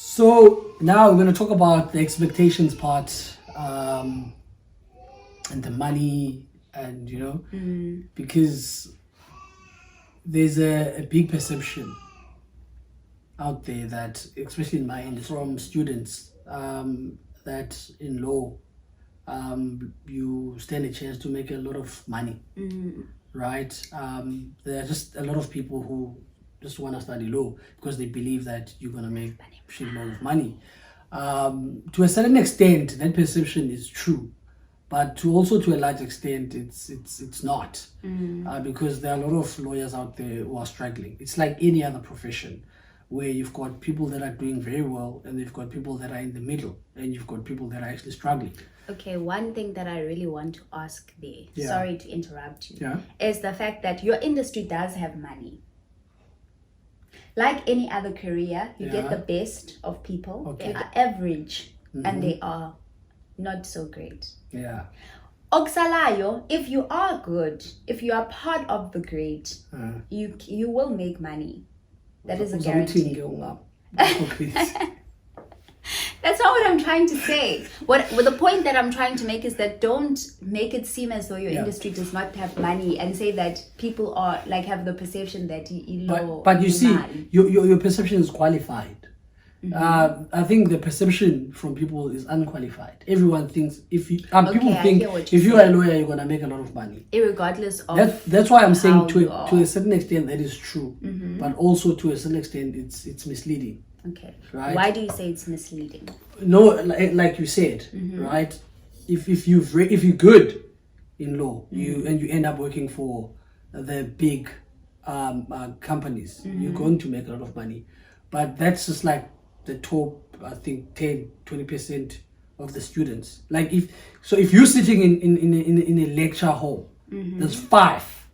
So now we're going to talk about the expectations part, and the money, and because there's a big perception out there that, especially in my industry, from students, that in law, you stand a chance to make a lot of money, right? There are just a lot of people who just want to study law because they believe that you're going to make a shitload of money. To a certain extent, that perception is true, but to a large extent, it's not, because there are a lot of lawyers out there who are struggling. It's like any other profession, where you've got people that are doing very well, and you've got people that are in the middle, and you've got people that are actually struggling. Okay, one thing that I really want to ask there, Yeah. sorry to interrupt you, Yeah. is the fact that your industry does have money. Like any other career, you get Yeah. the best of people. Okay. They are average and they are not so great. Yeah. Oksalayo, if you are good, if you are part of the great, you will make money. That is a guarantee. That's not what I'm trying to say. What the point that I'm trying to make is that don't make it seem as though your industry does not have money, and say that people are like have the perception that But you see, your perception is qualified. I think the perception from people is unqualified. Everyone thinks people think if you are a lawyer, you're gonna make a lot of money. Irregardless of that's why I'm saying how you to a certain extent that is true, but also to a certain extent it's misleading. Okay. Right? Why do you say it's misleading? No, like you said, right? If you're good in law, you end up working for the big companies, you're going to make a lot of money. But that's just like the top, I think 10-20% of the students. Like if you're sitting in a lecture hall, there's 5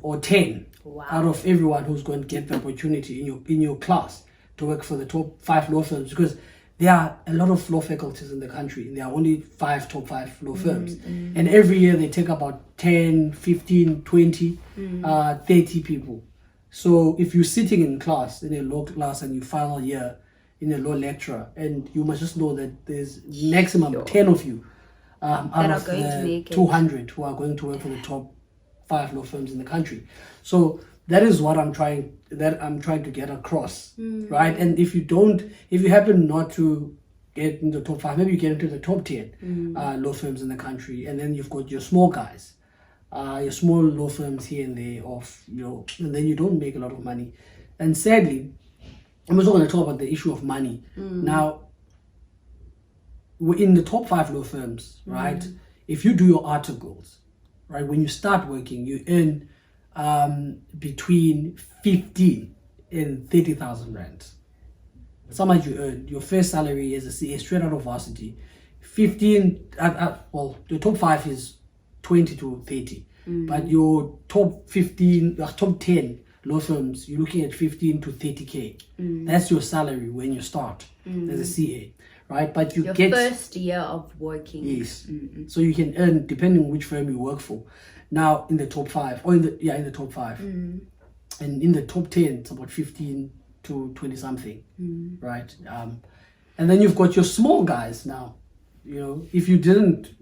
or 10 out of everyone who's going to get the opportunity in your class to work for the top 5 law firms, because there are a lot of law faculties in the country. There are only top 5 law firms, and every year they take about 10, 15, 20, 30 people. So if you're sitting in class, in a law class, and you final year in a law lecturer, and you must just know that there's maximum 10 of you out of the 200 who are going to work for the top 5 law firms in the country. So that is what I'm trying to get across, right? And if you happen not to get in the top 5, maybe you get into the top 10 law firms in the country, and then you've got your small guys, your small law firms here and there, and then you don't make a lot of money. And sadly, I'm also going to talk about the issue of money. Now, in the top 5 law firms, right? If you do your articles, right, when you start working, you earn between 15 and 30,000 rand. That's how much you earn. Your first salary as a CA straight out of varsity, 15. Your top 5 is 20 to 30, but your top 10 law firms, you're looking at 15 to 30k. That's your salary when you start as a CA, right? But you get your first year of working. Yes. So you can earn depending on which firm you work for. Now in the top 5, or in the top 5, and in the top 10, it's about 15 to 20 something, right? And then you've got your small guys. Now, if you didn't,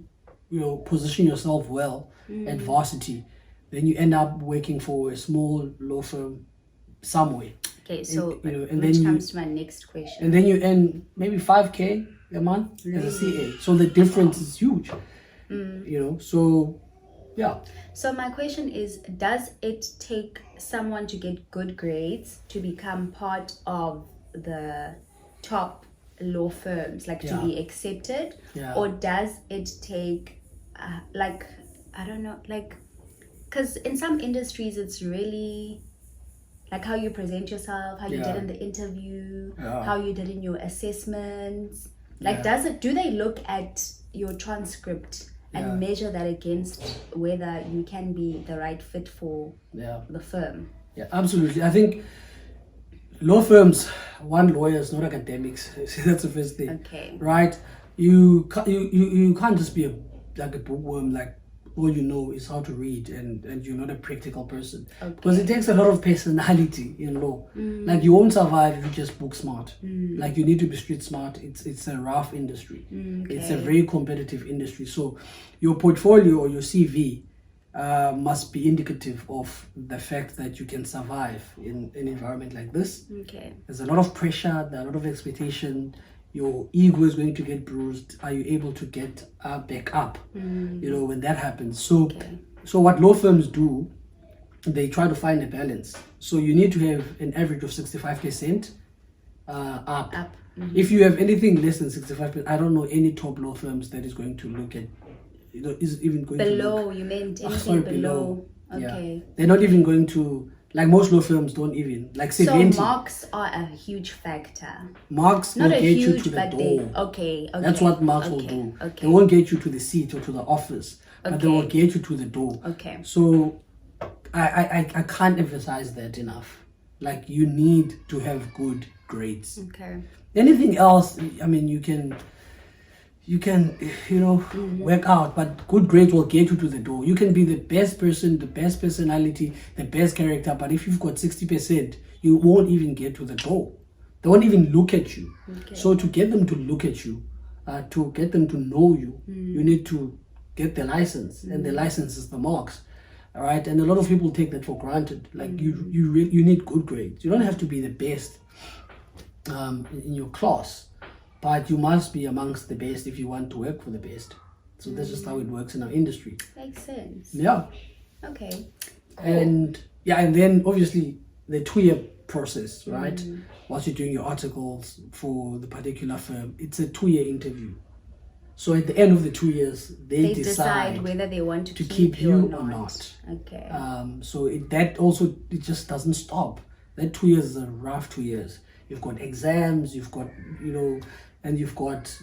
position yourself well at varsity, then you end up working for a small law firm somewhere. Okay, so which comes to my next question. And then you earn maybe 5k a month as a CA. So the difference is huge. So yeah. So my question is, does it take someone to get good grades to become part of the top law firms, like to be accepted? Or does it take I don't know, because in some industries it's really like how you present yourself, how you did in the interview, how you did in your assessments. Do they look at your transcript and measure that against whether you can be the right fit for the firm? Yeah, absolutely. I think law firms want lawyers, not academics. That's the first thing. Okay. Right? You can't just be like a bookworm, like all you know is how to read and you're not a practical person. Because it takes a lot of personality in law. Like you won't survive if you just book smart. Like you need to be street smart. It's a rough industry. It's a very competitive industry. So your portfolio or your CV must be indicative of the fact that you can survive in an environment like this. There's a lot of pressure, there's a lot of expectation. Your ego is going to get bruised. Are you able to get back up? When that happens. So what law firms do, they try to find a balance. So you need to have an average of 65% up. If you have anything less than 65%, I don't know any top law firms that is going to look at, is even going below, to look. You meant anything below. Yeah. They're not even going to, like most law firms don't even, like 70. So marks are a huge factor. Marks Not will a get huge, you to the but door. Okay. That's what marks will do. They won't get you to the seat or to the office, but they will get you to the door. So I can't emphasize that enough. Like you need to have good grades. Anything else, I mean, you can work out, but good grades will get you to the door. You can be the best person, the best personality, the best character, but if you've got 60%, you won't even get to the door. They won't even look at you. So to get them to look at you, to get them to know you, you need to get the license, and the license is the marks. All right, and a lot of people take that for granted. Like you need good grades. You don't have to be the best in your class, but you must be amongst the best if you want to work for the best. So that's just how it works in our industry. Makes sense. Yeah. Okay. And then obviously the 2-year process, right? Once you're doing your articles for the particular firm, it's a 2-year interview. So at the end of the 2 years, they decide whether they want to keep you or not. Okay. So it just doesn't stop. That 2 years is a rough 2 years. You've got exams, you've got, and you've got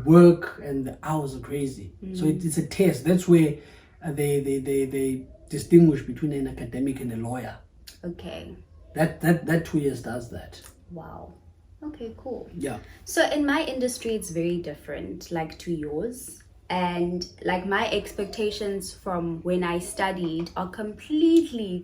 work, and the hours are crazy. So it's a test. That's where they distinguish between an academic and a lawyer. Okay. That 2 years does that. Wow. Okay, cool. Yeah. So in my industry, it's very different, like to yours. And like my expectations from when I studied are completely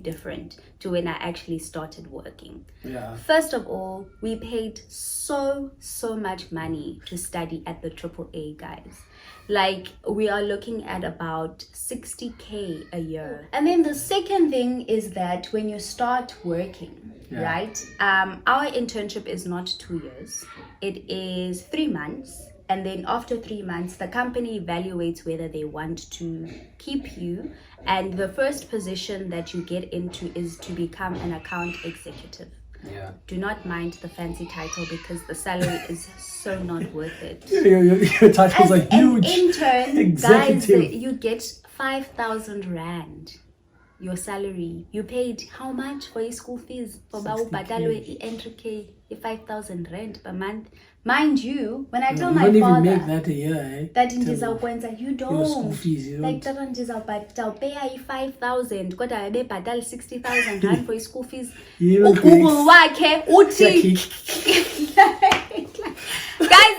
different to when I actually started working. Yeah. First of all, we paid so much money to study at the AAA, guys. Like we are looking at about 60K a year. And then the second thing is that when you start working, right? Our internship is not 2 years. It is 3 months. And then after 3 months, the company evaluates whether they want to keep you. And the first position that you get into is to become an account executive. Yeah. Do not mind the fancy title because the salary is so not worth it. Your titles are huge. As an intern, executive. Guys, you get 5,000 rand. Your salary. You paid how much for your school fees? For Babalwa, entry 5,000 rand per month. Mind you, when I tell my father, you don't even make that a year, eh? That in Jizawkwenza, you don't. Your school fees, you don't. Like that on Jizawkwenza, pay 5,000. Got a be badal 60,000 rand for your school fees. Google wake, uti. Guys,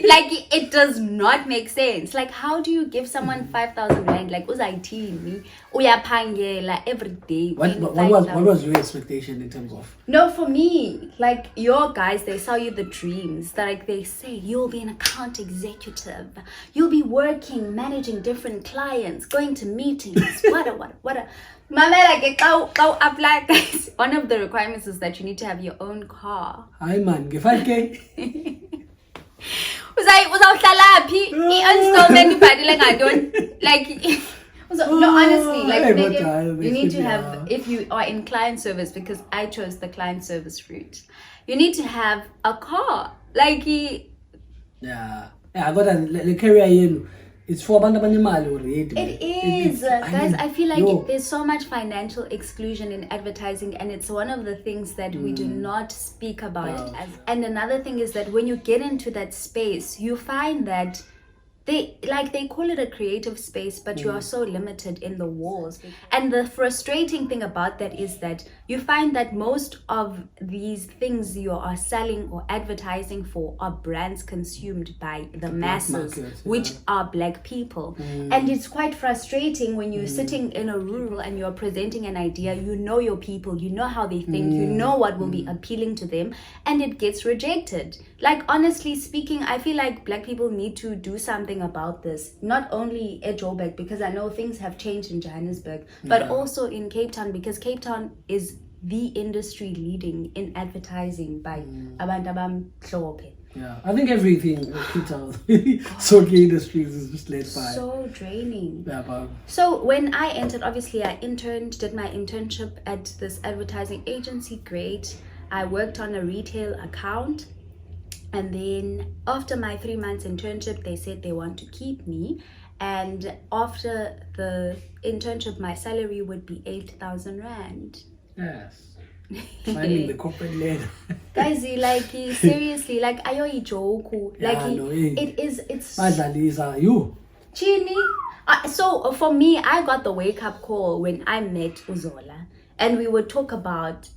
like it does not make sense. Like, how do you give someone 5,000 rand? Like, uzayithini uyapangela every day. What was your expectation in terms of? No, for me, like your guys, they sell you the dreams. That like they say you'll be an account executive, you'll be working, managing different clients, going to meetings. What? Mama, like go apply, guys. One of the requirements is that you need to have your own car. Hi man, give 5K. Uzawuhlalaphi i-installment ibhalile ngantoni like no, honestly, like you need to have, if you are in client service, because I chose the client service route, you need to have a car. Like yeah, I got a career. It's for abanimali already. It is, guys. I feel like there's so much financial exclusion in advertising, and it's one of the things that we do not speak about. And another thing is that when you get into that space, you find that they call it a creative space, but you are so limited in the walls. And the frustrating thing about that is that you find that most of these things you are selling or advertising for are brands consumed by the masses, market, which are Black people. And it's quite frustrating when you're sitting in a rural and you're presenting an idea. You know your people, you know how they think, you know what will be appealing to them, and it gets rejected. Like, honestly speaking, I feel like Black people need to do something about this, not only at Joburg, because I know things have changed in Johannesburg, but also in Cape Town, because Cape Town is the industry leading in advertising by abantu abamhlophe. Yeah, I think everything in Cape Town, Soke Industries is just led by. So draining. Yeah, but so when I entered, obviously I did my internship at this advertising agency. Great. I worked on a retail account. And then after my 3 months internship, they said they want to keep me. And after the internship, my salary would be 8,000 Rand. yes. Climbing the corporate ladder. Guys, seriously, ayo joke. It's Madlaliza, you. Chini. So for me, I got the wake up call when I met Zola, and we would talk about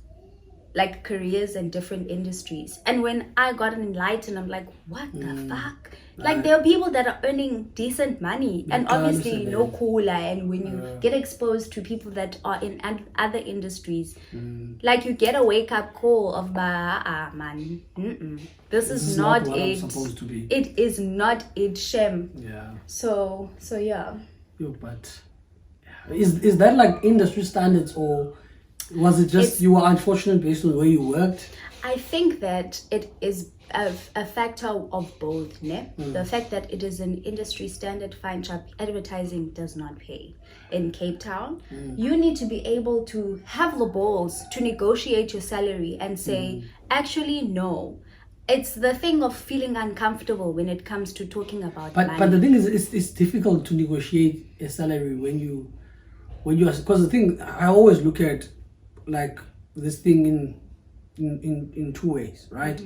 careers and different industries. And when I got enlightened, I'm like, what the fuck? There are people that are earning decent money, and obviously no cooler. And when you get exposed to people that are in other industries, you get a wake up call of man, this is not what it. I'm supposed to be. It is not it, Shem. Yeah. So yeah. But is that industry standards, or was it just you were unfortunate based on where you worked? I think that it is a factor of both. The fact that it is an industry standard fine shop, advertising does not pay. In Cape Town, you need to be able to have the balls to negotiate your salary and say, actually, no. It's the thing of feeling uncomfortable when it comes to talking about money. But the thing is, it's difficult to negotiate a salary when you are, because the thing, I always look at this thing in two ways, right?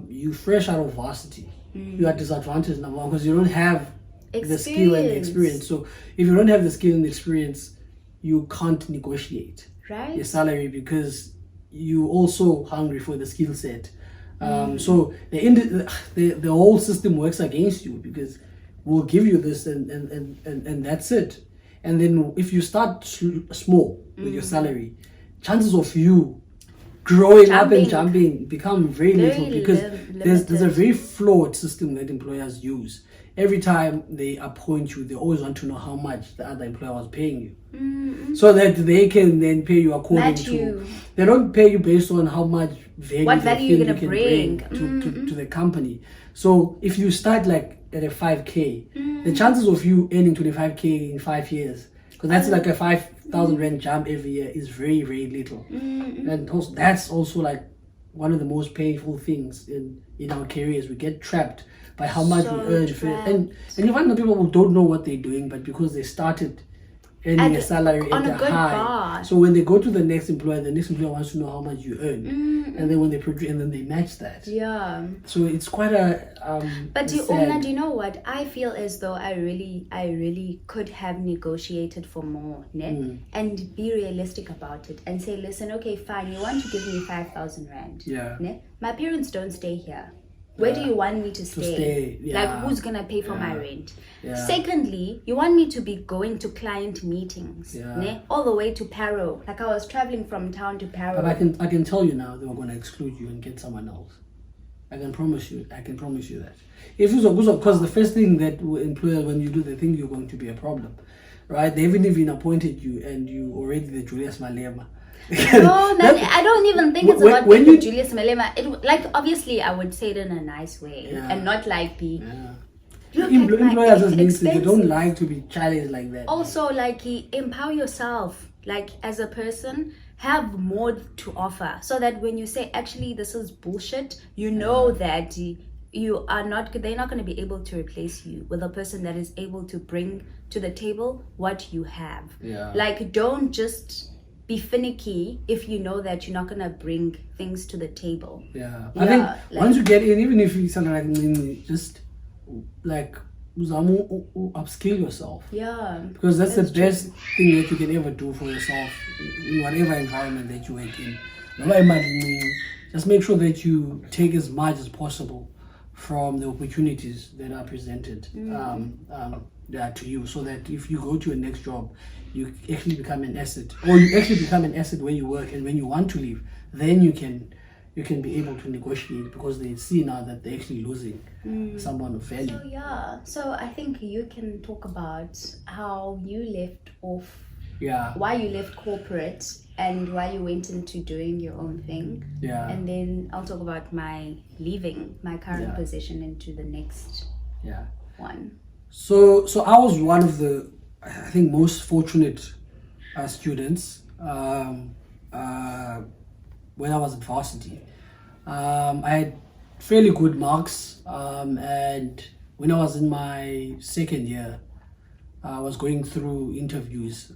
You fresh out of varsity, you are disadvantaged, number one, because you don't have the skill and the experience. So if you don't have the skill and the experience, you can't negotiate your salary, because you also hungry for the skill set. So the whole system works against you, because we'll give you this and that's it. And then if you start small with your salary, chances of you growing up and jumping become very little, because there's a very flawed system that employers use. Every time they appoint you, they always want to know how much the other employer was paying you, so that they can then pay you according to. They don't pay you based on how much value, what value you're gonna bring to the company. So if you start at a 5K, the chances of you earning 25K in 5 years, because that's a 5,000 Rand jump every year, is very, very little. And also, that's also one of the most painful things in our careers. We get trapped by how much we earn. And you find that people who don't know what they're doing, but because they started earning a salary at a high. Bar. So when they go to the next employer wants to know how much you earn. And then when they produce, and then they match that. Yeah. So it's quite a but do you know what? I feel as though I really could have negotiated for more, and be realistic about it and say, listen, okay, fine, you want to give me 5,000 Rand. Yeah. My parents don't stay here. Where do you want me to stay? Yeah. Who's gonna pay for my rent? Yeah. Secondly, you want me to be going to client meetings, all the way to Paro. I was traveling from town to Paro. But I can tell you now, they were gonna exclude you and get someone else. I can promise you that. If it's because the first thing that employers, when you do, they think you're going to be a problem, right? They haven't even appointed you, and you already the Julius Malema. No, I don't even think it's about being Julius Malema. Obviously, I would say it in a nice way, and not the. Yeah. Employers just they don't like to be challenged like that. Also, empower yourself, as a person. Have more to offer, so that when you say, actually, this is bullshit, you know that they're not going to be able to replace you with a person that is able to bring to the table what you have. Don't just be finicky if you know that you're not going to bring things to the table. I think once you get in, even if you something just upskill yourself. Yeah. Because that's the best thing that you can ever do for yourself in whatever environment that you work in. Just make sure that you take as much as possible from the opportunities that are presented to you, so that if you go to your next job, you actually become an asset, or you actually become an asset where you work, and when you want to leave, then you can be able to negotiate, because they see now that they're actually losing someone of value. So I think you can talk about how you left off, Yeah. why you left corporate and why you went into doing your own thing. Yeah. And then I'll talk about my leaving my current position into the next one. So I was one of the, I think, most fortunate students when I was at varsity. I had fairly good marks, and when I was in my second year, I was going through interviews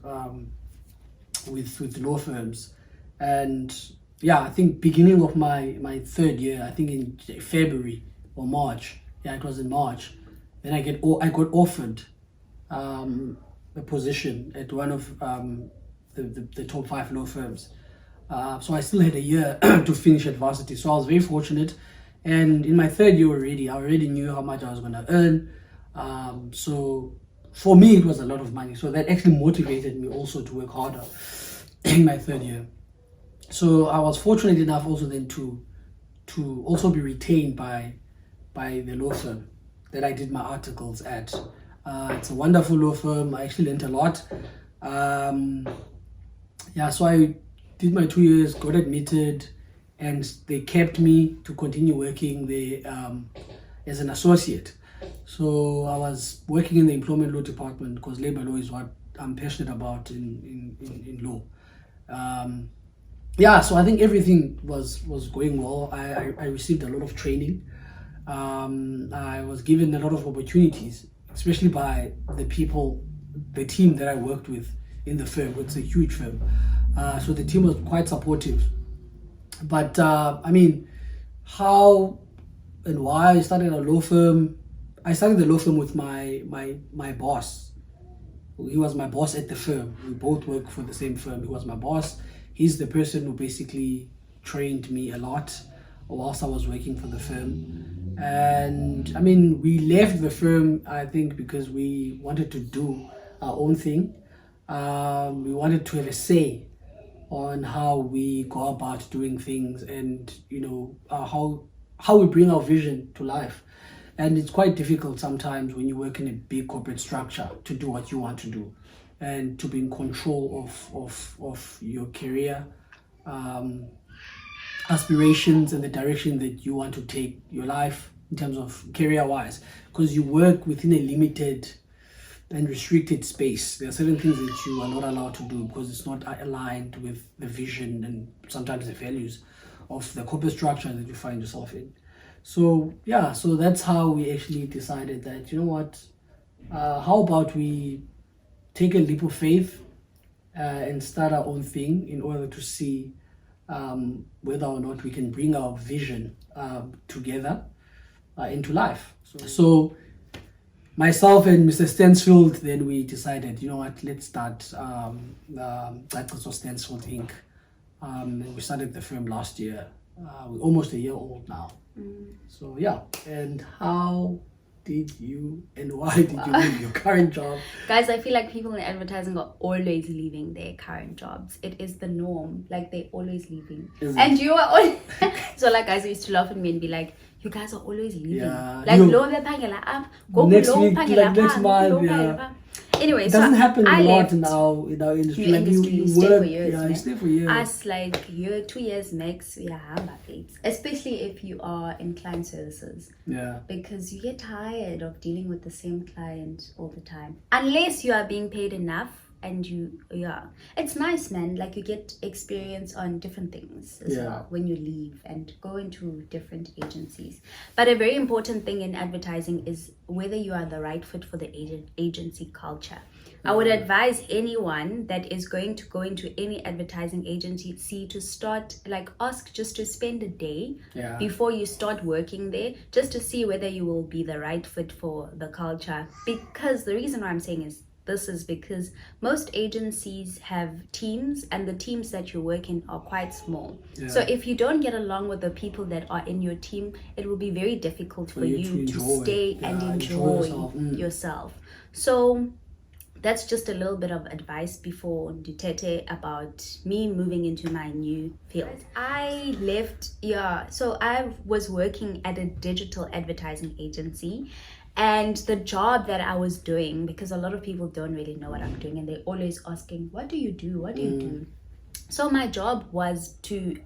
with law firms, and I think beginning of my third year, I think in February or March, it was in March, then I got offered a position at one of the top 5 law firms. So I still had a year to finish at varsity. So I was very fortunate. And in my third year I already knew how much I was going to earn. So for me, it was a lot of money. So that actually motivated me also to work harder in my third year. So I was fortunate enough also then to also be retained by the law firm that I did my articles at. It's a wonderful law firm. I actually learned a lot. So I did my 2 years, got admitted, and they kept me to continue working there as an associate. So I was working in the employment law department, because labor law is what I'm passionate about in law. So I think everything was going well. I received a lot of training. I was given a lot of opportunities, especially by the team that I worked with in the firm. It's a huge firm. So the team was quite supportive. But how and why I started a law firm? I started the law firm with my boss. He was my boss at the firm. We both work for the same firm. He was my boss. He's the person who basically trained me a lot whilst I was working for the firm. And we left the firm, I think, because we wanted to do our own thing. We wanted to have a say on how we go about doing things, and how we bring our vision to life. And it's quite difficult sometimes when you work in a big corporate structure to do what you want to do, and to be in control of your career aspirations and the direction that you want to take your life in terms of career-wise, because you work within a limited and restricted space. There are certain things that you are not allowed to do because it's not aligned with the vision and sometimes the values of the corporate structure that you find yourself in. So that's how we actually decided that, how about we take a leap of faith and start our own thing in order to see whether or not we can bring our vision together into life. So myself and Mr. Stansfield, then we decided, let's start Stansfield Inc. We started the firm last year. We're almost a year old now. So and how did you and why did you leave your current job? Guys, I feel like people in advertising are always leaving their current jobs. It is the norm. Like, they're always leaving. And you are always... So, guys used to laugh at me and be like, you guys are always leaving. Yeah. Next week, next month, Anyway, it doesn't happen a lot left in our industry. You stay work, for years. you stay for years. Us, 2 years max, especially if you are in client services. Yeah. Because you get tired of dealing with the same client all the time. Unless you are being paid enough. And it's nice, man. You get experience on different things as well when you leave and go into different agencies. But a very important thing in advertising is whether you are the right fit for the agency culture. I would advise anyone that is going to go into any advertising agency to start, like, ask just to spend a day before you start working there, just to see whether you will be the right fit for the culture. Because the reason why I'm saying this is because most agencies have teams, and the teams that you work in are quite small. So if you don't get along with the people that are in your team, it will be very difficult for you to stay and enjoy yourself. So that's just a little bit of advice before Duterte about me moving into my new field. I left, so I was working at a digital advertising agency. And the job that I was doing, because a lot of people don't really know what I'm doing, and they're always asking, what do you do? What do you do? So my job was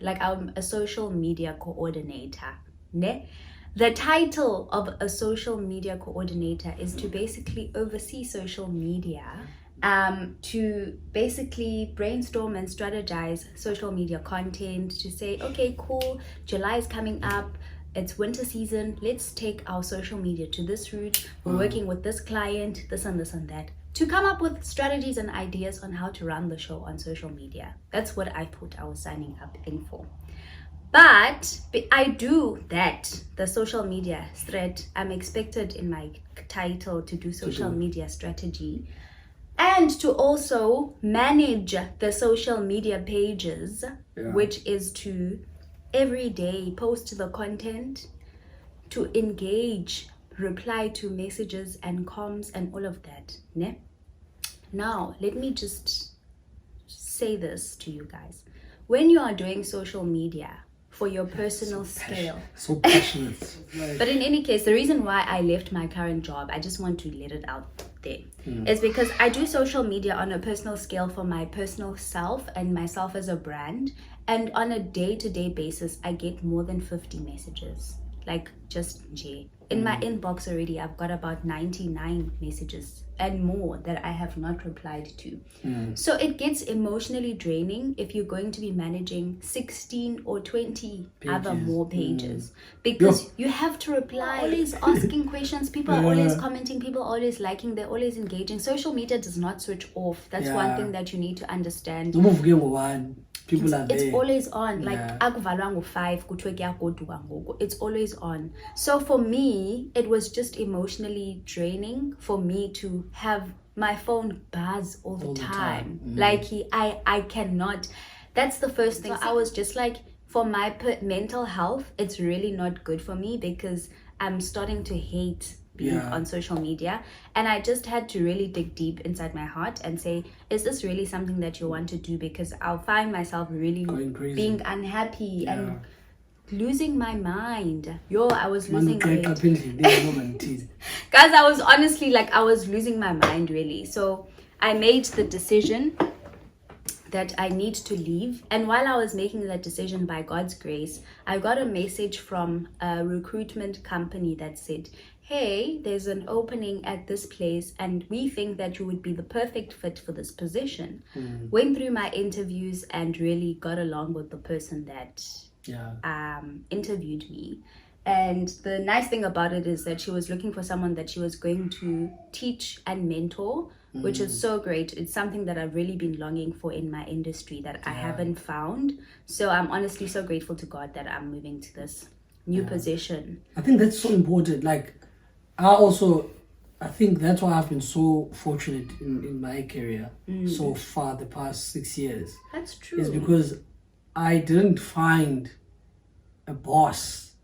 I'm a social media coordinator. Ne? The title of a social media coordinator is to basically oversee social media, to basically brainstorm and strategize social media content, to say, okay, cool, July is coming up, it's winter season, let's take our social media to this route. We're working with this client, this and this and that, to come up with strategies and ideas on how to run the show on social media. That's what I thought I was signing up in for. But I do that, the social media thread. I'm expected in my title to do social media strategy and to also manage the social media pages, which is to every day post the content, to engage, reply to messages and comms and all of that. Ne? Now, let me just say this to you guys. When you are doing social media for your personal scale, so passionate. But in any case, the reason why I left my current job, I just want to let it out there, is because I do social media on a personal scale for my personal self and myself as a brand. And on a day-to-day basis, I get more than 50 messages. Like, just in my inbox already, I've got about 99 messages and more that I have not replied to. So it gets emotionally draining if you're going to be managing 16 or 20 other more pages, because you have to reply, always asking questions. People are always commenting, people are always liking, they're always engaging. Social media does not switch off. That's one thing that you need to understand. People are there. It's always on. Like, akuvalwa ngo-5 kuthiwe kuyagoduka ngoku. It's always on. So for me, it was just emotionally draining for me to have my phone buzz all the time. Like, I cannot. That's the first thing. So I was just like, for my mental health, it's really not good for me, because I'm starting to hate being on social media. And I just had to really dig deep inside my heart and say, is this really something that you want to do? Because I'll find myself really being unhappy and losing my mind. I was losing it. Guys, I was honestly like, I was losing my mind really. So I made the decision that I need to leave. And while I was making that decision, by God's grace, I got a message from a recruitment company that said, hey, there's an opening at this place and we think that you would be the perfect fit for this position. Went through my interviews and really got along with the person that interviewed me. And the nice thing about it is that she was looking for someone that she was going to teach and mentor, which is so great. It's something that I've really been longing for in my industry that I haven't found. So I'm honestly so grateful to God that I'm moving to this new position. I think that's so important. Like, I think that's why I've been so fortunate in my career so far the past 6 years. That's true. It's because I didn't find a boss.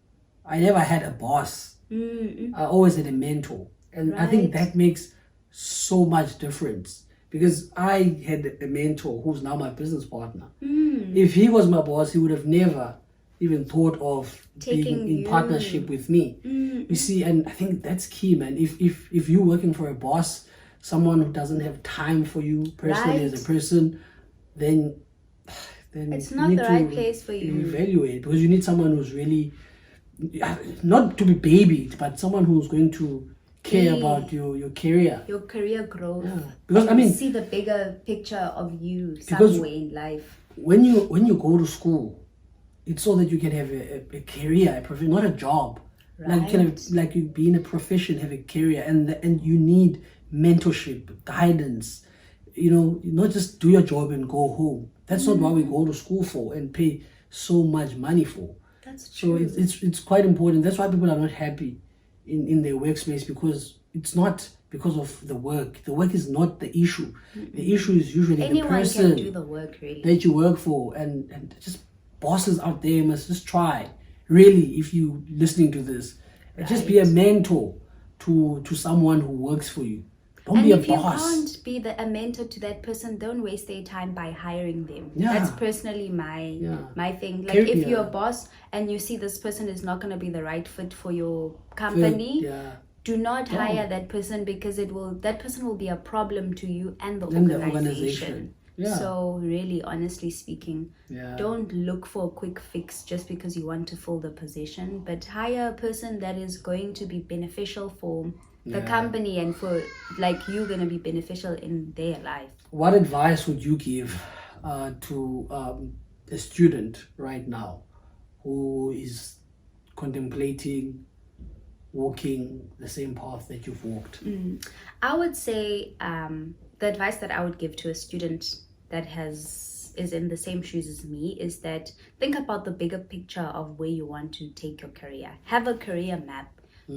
I never had a boss. I always had a mentor. And I think that makes so much difference, because I had a mentor who's now my business partner. If he was my boss, he would have never even thought of being in partnership with me. You see, and I think that's key, man. If you're working for a boss, someone who doesn't have time for you personally as a person, then it's not the right place for you. Evaluate, because you need someone who's really, not to be babied, but someone who's going to care about your career. Your career growth. Because I mean, see the bigger picture of you somewhere in life. When you go to school, it's so that you can have a career, a profession, not a job. Like you can have, like you be in a profession, have a career, and you need mentorship, guidance. Not just do your job and go home. That's not what we go to school for and pay so much money for. That's true. So it's quite important. That's why people are not happy in their workspace, because it's not because of the work. The work is not the issue. The issue is usually anyone the person can do the work, really, that you work for. And just bosses out there must just try, really, if you listening to this, just be a mentor to someone who works for you. Don't be a boss. And if you can't be a mentor to that person, don't waste their time by hiring them. That's personally my thing. Like, if you're a boss and you see this person is not going to be the right fit for your company, do not hire that person, because that person will be a problem to you and the organization. So really, honestly speaking, don't look for a quick fix just because you want to fill the position, but hire a person that is going to be beneficial for the company, and for you're going to be beneficial in their life. What advice would you give to a student right now who is contemplating walking the same path that you've walked? I would say the advice that I would give to a student that is in the same shoes as me is that think about the bigger picture of where you want to take your career. Have a career map.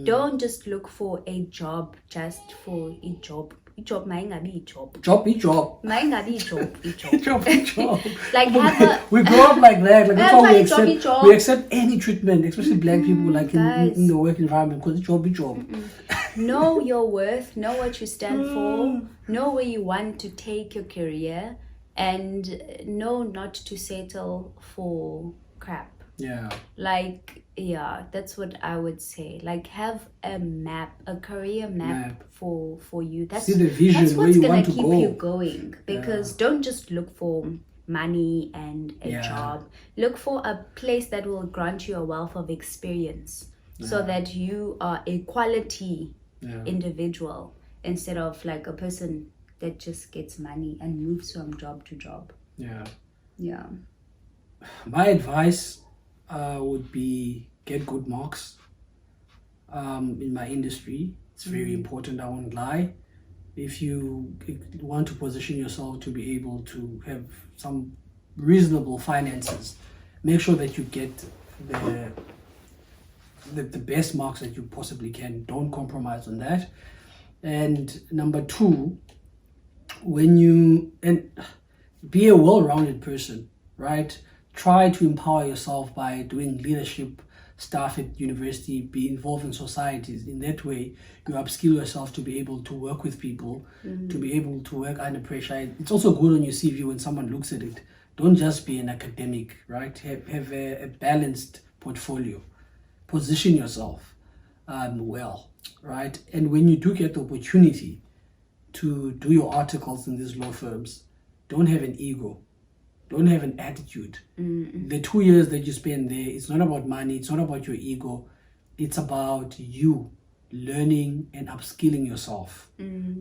Don't just look for a job just for a job. Job. Like we grow up like that. Like, that's why we accept any treatment, especially black people, in the work environment, because it's job. Know your worth. Know what you stand for. Know where you want to take your career, and know not to settle for crap. That's what I would say. Have a map, a career map for you. See the vision, that's what's gonna keep you going, because don't just look for money and a job. Look for a place that will grant you a wealth of experience, so that you are a quality individual, instead of a person that just gets money and moves from job to job. My advice would be get good marks in my industry. It's very important, I won't lie. If you want to position yourself to be able to have some reasonable finances, make sure that you get the best marks that you possibly can. Don't compromise on that. And number two, be a well-rounded person, right? Try to empower yourself by doing leadership stuff at university, be involved in societies. In that way, you upskill yourself to be able to work with people, to be able to work under pressure. It's also good on your CV when someone looks at it. Don't just be an academic, right? Have a balanced portfolio. Position yourself well, right? And when you do get the opportunity to do your articles in these law firms, don't have an ego. Don't have an attitude. The 2 years that you spend there, it's not about money, it's not about your ego. It's about you learning and upskilling yourself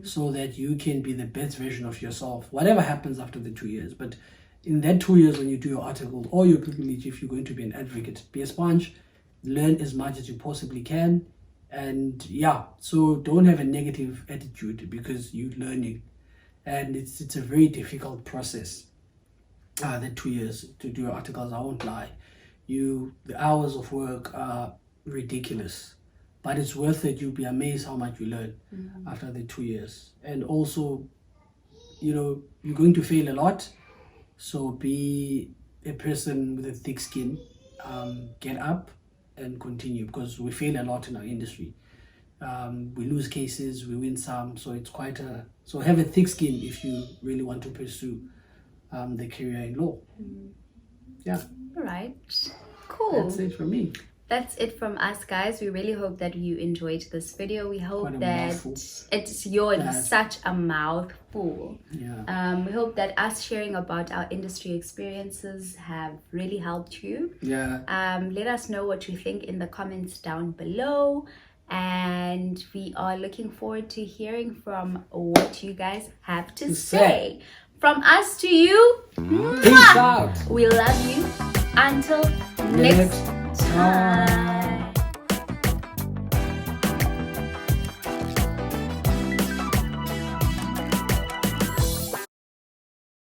so that you can be the best version of yourself, whatever happens after the 2 years. But in that 2 years, when you do your articles or your privilege, if you're going to be an advocate, be a sponge, learn as much as you possibly can. And so don't have a negative attitude, because you're learning. And it's a very difficult process. The 2 years to do your articles, I won't lie. The hours of work are ridiculous, but it's worth it. You'll be amazed how much you learn after the 2 years. And also, you're going to fail a lot, so be a person with a thick skin. Get up and continue, because we fail a lot in our industry. We lose cases, we win some, so it's so have a thick skin if you really want to pursue the career in law. All right, cool. That's it from me. That's it from us, guys. We really hope that you enjoyed this video. We hope that it's such a mouthful. We hope that us sharing about our industry experiences have really helped you. Let us know what you think in the comments down below, and we are looking forward to hearing from what you guys have to say. From us to you, peace out. We love you. Until next time.